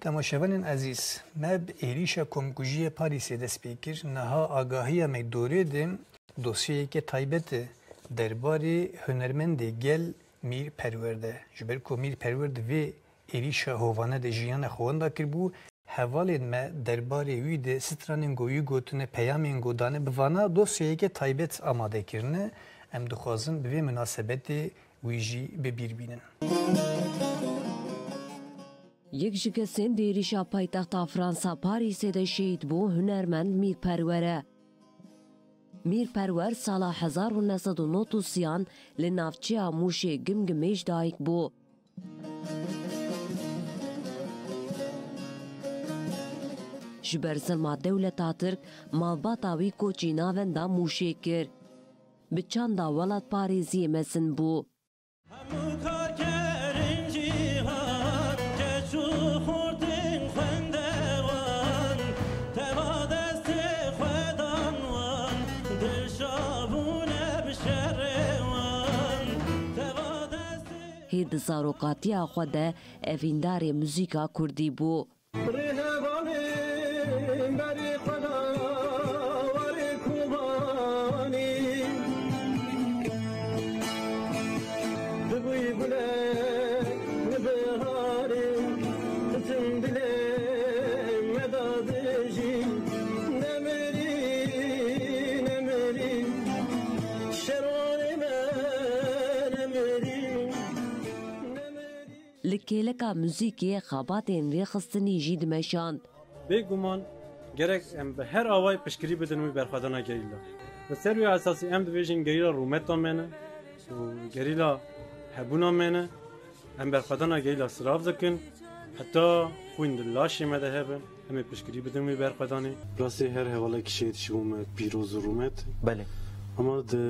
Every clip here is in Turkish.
تماشاوان عزیز مب ایریشا کمکوژی پاریس دست بیکر نها آگاهی مکدوری دم دوسیه که تایبت درباره هنرمند گل میر پرورده جبر کو میر پرورده و ایریشا هوانه ده جیان خوانده کربو حوالین ما درباره وید ستراننگویی گوتونه پیامینگو دانه بوانا دوسیه که تایبت آماده کرنه ام دخوازن به مناسبت ویجی ببیر بینن. یک جگسین دیریشا پایتخت فرانسا پاریس'e de şehit bu hünermend Mirperwer'e. Mirperwer sala 1993 li navçeya Mûşê Gimgimêj dayîk bû. Ji ber zilma dewleta Tirk malbata wî koçî navenda Mûşê kir. Bi çanda welat Parêziyê mezin bû. هید زاروقاتیا خود اویندار موزیکا کردی بو. لکیلکا موزیکی خاباتین وی خستنی جید مشاند. بگمان gerek em her avay pişkiri bedin mi berxadana gerilla. Ve servi asası em dibêjin gerilla rûmeta mene û gerilla hebûna mene em berxadana gerilla sırav dikin heta xwîn di laşê me de hebin em ê pişkirî bidin wî berxwedanê. Rastî her hevalekî şê dişibû me pîroz û rûmet. Belê. Ama de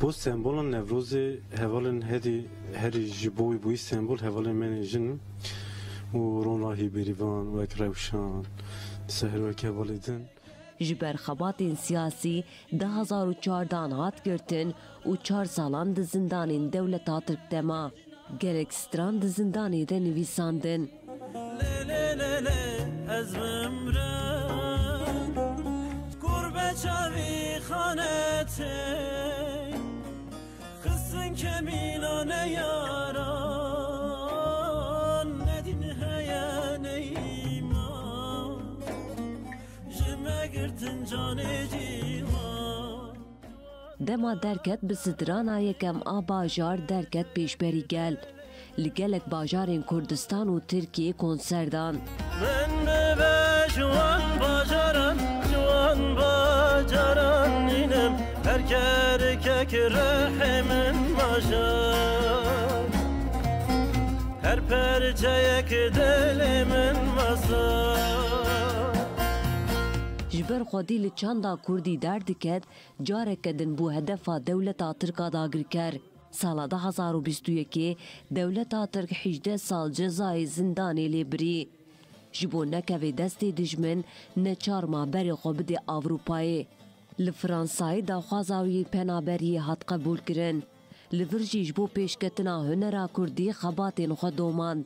bu sembolun Nevrozê hevalên herî ji bo wî sembol hevalên me jin û ronahî berîvan wek rewşan seherwek hevalê din. Ji ber xebatên siyasî 2014 hat girtin û 4 salan di zindanên dewleta Tirk dema. Gelek stran di zindanê de nivîsandin. Çavi xanete Kızın kemilane yaran Nedin heye ne iman Jime girtin cane cihan Dema derket bi sidrana yekem a bajar derket pêşberî gel. Li gelek bajarên Kurdistan û Tirkiye konserdan. Ben bebe juan bajaran Juan bajaran inem Her kerkek rehimin maşar Her perçeyek dilimin masar Ji ber xwedî li çanda Kurdî derdiket careke din bû hedefa dewleta Tirka dagirker. Sala 2021 dewleta Tirk 18 sal cezayê zindanê lê birî. Ji bo nekevê destê dijmin ne çarma berê xwe bide Avrupayê. Li Fransayê daxwaza wî penaberiyê hat qebûl kirin. Li vir jî ji bo pêşketina hunera Kurdî xebatên xwe domand.